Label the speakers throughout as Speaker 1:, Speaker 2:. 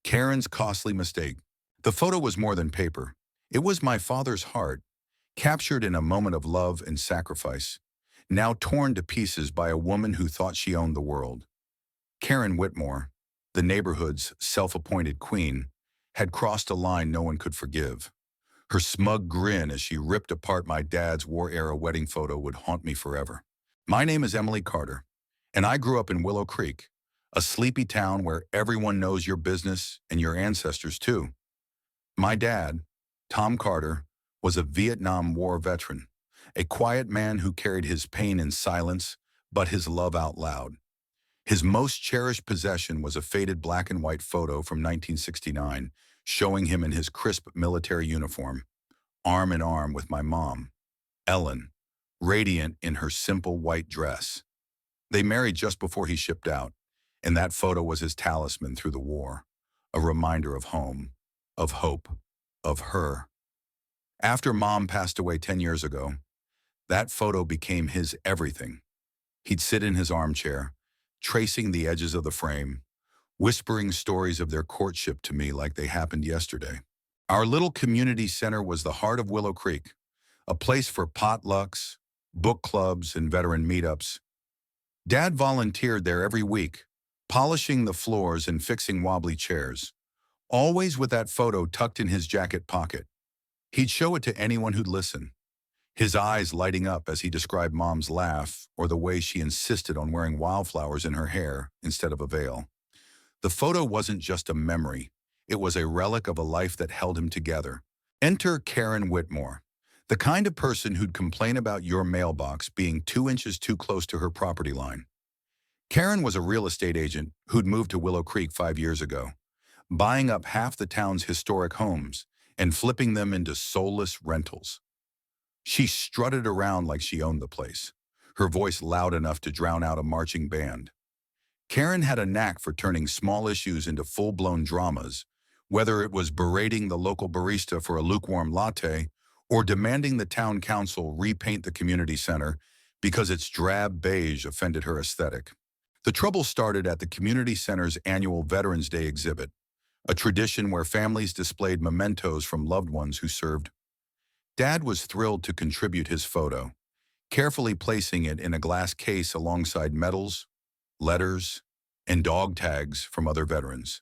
Speaker 1: Karen's costly mistake. The photo was more than paper. It was my father's heart, captured in a moment of love and sacrifice, now torn to pieces by a woman who thought she owned the world. Karen Whitmore, the neighborhood's self-appointed queen, had crossed a line no one could forgive. Her smug grin as she ripped apart my dad's war-era wedding photo would haunt me forever. My name is Emily Carter, and I grew up in Willow Creek, a sleepy town where everyone knows your business and your ancestors too. My dad, Tom Carter, was a Vietnam War veteran, a quiet man who carried his pain in silence, but his love out loud. His most cherished possession was a faded black and white photo from 1969, showing him in his crisp military uniform, arm in arm with my mom, Ellen, radiant in her simple white dress. They married just before he shipped out, and that photo was his talisman through the war, a reminder of home, of hope, of her. After Mom passed away 10 years ago, that photo became his everything. He'd sit in his armchair, tracing the edges of the frame, whispering stories of their courtship to me like they happened yesterday. Our little community center was the heart of Willow Creek, a place for potlucks, book clubs, and veteran meetups. Dad volunteered there every week, polishing the floors and fixing wobbly chairs, always with that photo tucked in his jacket pocket. He'd show it to anyone who'd listen, his eyes lighting up as he described Mom's laugh or the way she insisted on wearing wildflowers in her hair instead of a veil. The photo wasn't just a memory. It was a relic of a life that held him together. Enter Karen Whitmore, the kind of person who'd complain about your mailbox being 2 inches too close to her property line. Karen was a real estate agent who'd moved to Willow Creek 5 years ago, buying up half the town's historic homes and flipping them into soulless rentals. She strutted around like she owned the place, her voice loud enough to drown out a marching band. Karen had a knack for turning small issues into full-blown dramas, whether it was berating the local barista for a lukewarm latte or demanding the town council repaint the community center because its drab beige offended her aesthetic. The trouble started at the community center's annual Veterans Day exhibit, a tradition where families displayed mementos from loved ones who served. Dad was thrilled to contribute his photo, carefully placing it in a glass case alongside medals, letters, and dog tags from other veterans.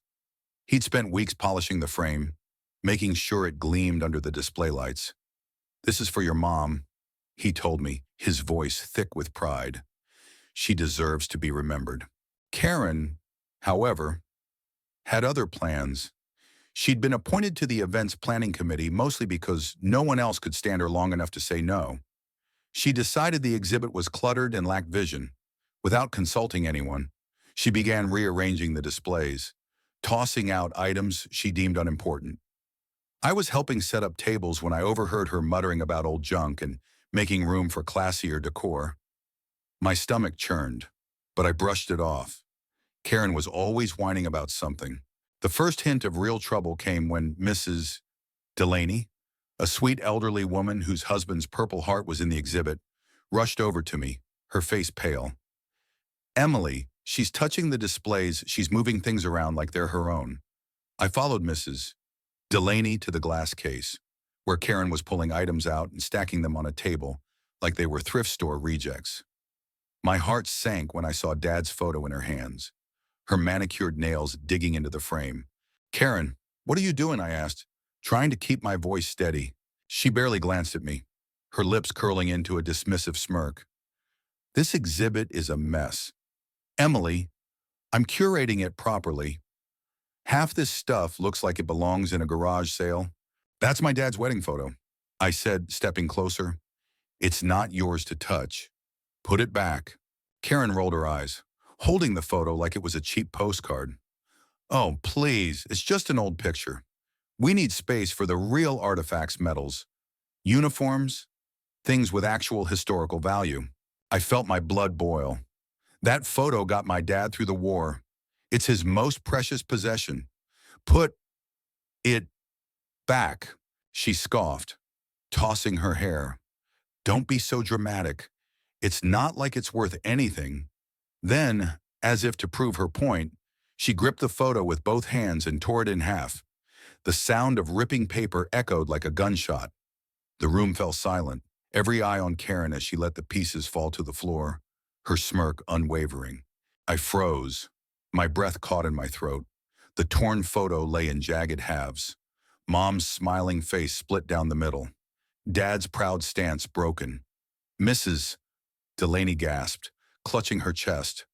Speaker 1: He'd spent weeks polishing the frame, making sure it gleamed under the display lights. "This is for your mom," he told me, his voice thick with pride. "She deserves to be remembered." Karen, however, had other plans. She'd been appointed to the events planning committee mostly because no one else could stand her long enough to say no. She decided the exhibit was cluttered and lacked vision. Without consulting anyone, she began rearranging the displays, tossing out items she deemed unimportant. I was helping set up tables when I overheard her muttering about old junk and making room for classier decor. My stomach churned, but I brushed it off. Karen was always whining about something. The first hint of real trouble came when Mrs. Delaney, a sweet elderly woman whose husband's Purple Heart was in the exhibit, rushed over to me, her face pale. "Emily, she's touching the displays, she's moving things around like they're her own." I followed Mrs. Delaney to the glass case, where Karen was pulling items out and stacking them on a table like they were thrift store rejects. My heart sank when I saw Dad's photo in her hands, her manicured nails digging into the frame. "Karen, what are you doing?" I asked, trying to keep my voice steady. She barely glanced at me, her lips curling into a dismissive smirk. "This exhibit is a mess. Emily, I'm curating it properly. Half this stuff looks like it belongs in a garage sale." "That's my dad's wedding photo," I said, stepping closer. "It's not yours to touch. Put it back." Karen rolled her eyes, holding the photo like it was a cheap postcard. "Oh, please, it's just an old picture. We need space for the real artifacts, medals, uniforms, things with actual historical value." I felt my blood boil. That photo got my dad through the war. It's his most precious possession. "Put it back," she scoffed, tossing her hair. "Don't be so dramatic. It's not like it's worth anything." Then, as if to prove her point, She gripped the photo with both hands and tore it in half. The sound of ripping paper echoed like a gunshot. The room fell silent, every eye on Karen as she let the pieces fall to the floor, her smirk unwavering. I froze, my breath caught in my throat. The torn photo lay in jagged halves. Mom's smiling face split down the middle. Dad's proud stance broken. Mrs. Delaney gasped, clutching her chest.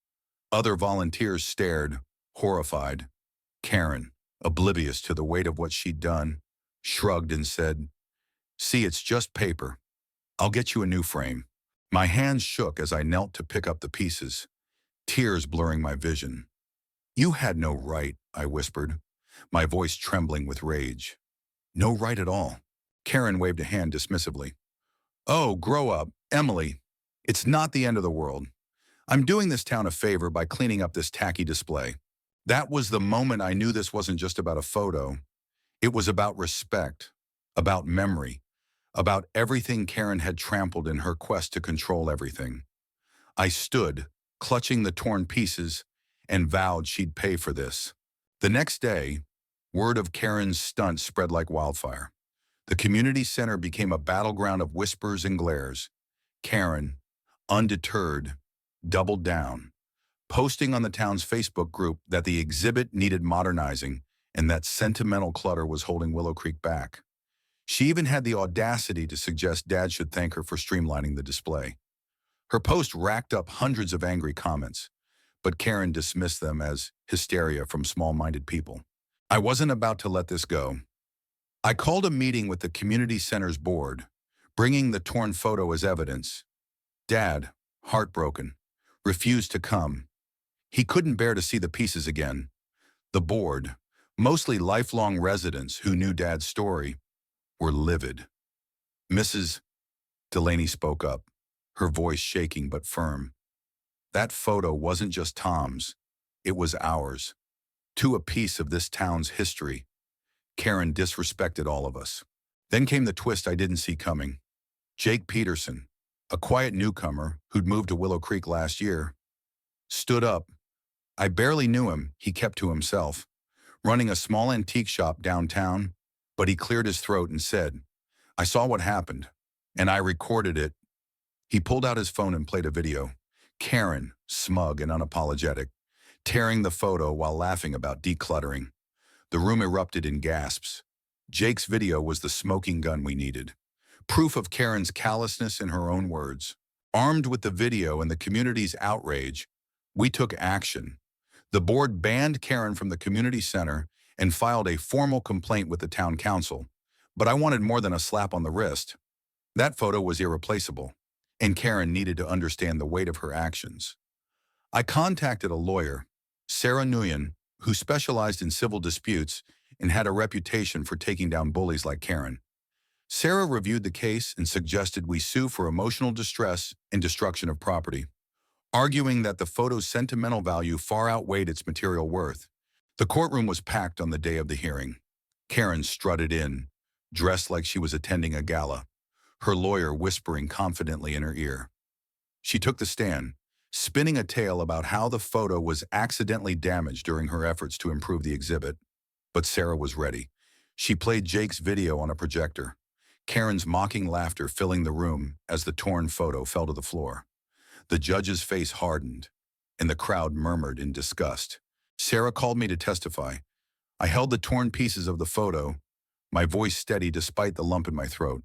Speaker 1: Other volunteers stared, horrified. Karen, oblivious to the weight of what she'd done, shrugged and said, "See, it's just paper. I'll get you a new frame." My hands shook as I knelt to pick up the pieces, tears blurring my vision. "You had no right," I whispered, my voice trembling with rage. "No right at all." Karen waved a hand dismissively. "Oh, grow up, Emily. It's not the end of the world. I'm doing this town a favor by cleaning up this tacky display." That was the moment I knew this wasn't just about a photo. It was about respect, about memory, about everything Karen had trampled in her quest to control everything. I stood, clutching the torn pieces, and vowed she'd pay for this. The next day, word of Karen's stunt spread like wildfire. The community center became a battleground of whispers and glares. Karen, undeterred, doubled down, posting on the town's Facebook group that the exhibit needed modernizing and that sentimental clutter was holding Willow Creek back. She even had the audacity to suggest Dad should thank her for streamlining the display. Her post racked up hundreds of angry comments, but Karen dismissed them as hysteria from small-minded people. I wasn't about to let this go. I called a meeting with the community center's board, bringing the torn photo as evidence. Dad, heartbroken, refused to come. He couldn't bear to see the pieces again. The board, mostly lifelong residents who knew Dad's story, were livid. Mrs. Delaney spoke up, her voice shaking but firm. That photo wasn't just Tom's, it was ours. To a piece of this town's history. Karen disrespected all of us. Then came the twist I didn't see coming. Jake Peterson, a quiet newcomer who'd moved to Willow Creek last year, stood up. I barely knew him, he kept to himself, running a small antique shop downtown, but he cleared his throat and said, "I saw what happened, and I recorded it." He pulled out his phone and played a video. Karen, smug and unapologetic, tearing the photo while laughing about decluttering. The room erupted in gasps. Jake's video was the smoking gun we needed. Proof of Karen's callousness in her own words. Armed with the video and the community's outrage, we took action. The board banned Karen from the community center and filed a formal complaint with the town council. But I wanted more than a slap on the wrist. That photo was irreplaceable, and Karen needed to understand the weight of her actions. I contacted a lawyer, Sarah Nguyen, who specialized in civil disputes and had a reputation for taking down bullies like Karen. Sarah reviewed the case and suggested we sue for emotional distress and destruction of property, arguing that the photo's sentimental value far outweighed its material worth. The courtroom was packed on the day of the hearing. Karen strutted in, dressed like she was attending a gala, her lawyer whispering confidently in her ear. She took the stand, spinning a tale about how the photo was accidentally damaged during her efforts to improve the exhibit. But Sarah was ready. She played Jake's video on a projector, Karen's mocking laughter filling the room as the torn photo fell to the floor. The judge's face hardened, and the crowd murmured in disgust. Sarah called me to testify. I held the torn pieces of the photo, my voice steady despite the lump in my throat.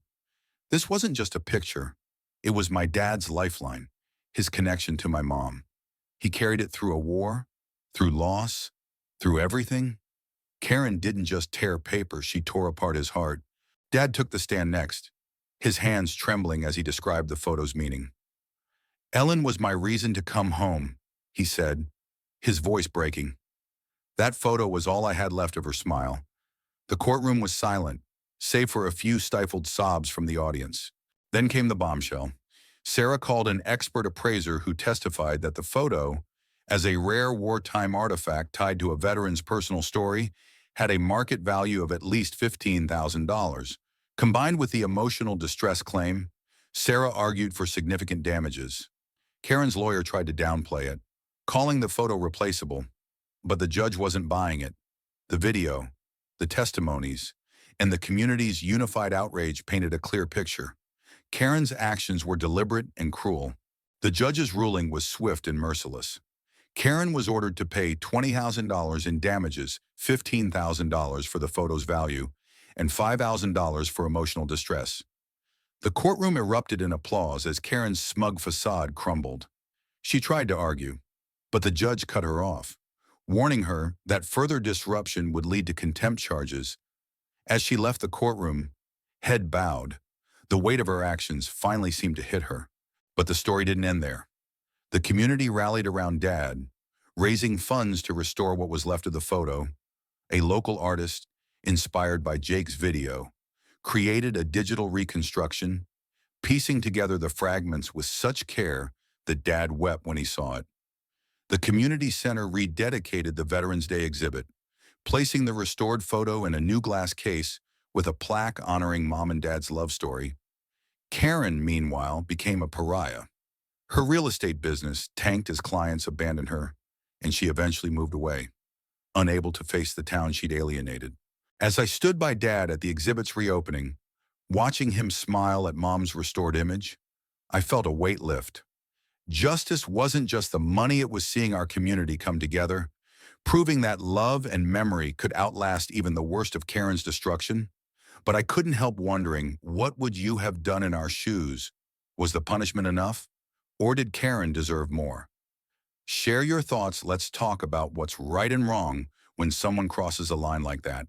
Speaker 1: This wasn't just a picture. It was my dad's lifeline, his connection to my mom. He carried it through a war, through loss, through everything. Karen didn't just tear paper, she tore apart his heart. Dad took the stand next, his hands trembling as he described the photo's meaning. "Ellen was my reason to come home," he said, his voice breaking. That photo was all I had left of her smile. The courtroom was silent, save for a few stifled sobs from the audience. Then came the bombshell. Sarah called an expert appraiser who testified that the photo, as a rare wartime artifact tied to a veteran's personal story, had a market value of at least $15,000. Combined with the emotional distress claim, Sarah argued for significant damages. Karen's lawyer tried to downplay it, calling the photo replaceable. But the judge wasn't buying it. The video, the testimonies, and the community's unified outrage painted a clear picture. Karen's actions were deliberate and cruel. The judge's ruling was swift and merciless. Karen was ordered to pay $20,000 in damages, $15,000 for the photo's value, and $5,000 for emotional distress. The courtroom erupted in applause as Karen's smug facade crumbled. She tried to argue, but the judge cut her off, warning her that further disruption would lead to contempt charges. As she left the courtroom, head bowed, the weight of her actions finally seemed to hit her. But the story didn't end there. The community rallied around Dad, raising funds to restore what was left of the photo. A local artist, inspired by Jake's video, created a digital reconstruction, piecing together the fragments with such care that Dad wept when he saw it. The community center rededicated the Veterans Day exhibit, placing the restored photo in a new glass case with a plaque honoring Mom and Dad's love story. Karen, meanwhile, became a pariah. Her real estate business tanked as clients abandoned her, and she eventually moved away, unable to face the town she'd alienated. As I stood by Dad at the exhibit's reopening, watching him smile at Mom's restored image, I felt a weight lift. Justice wasn't just the money, it was seeing our community come together, proving that love and memory could outlast even the worst of Karen's destruction. But I couldn't help wondering, what would you have done in our shoes? Was the punishment enough? Or did Karen deserve more? Share your thoughts. Let's talk about what's right and wrong when someone crosses a line like that.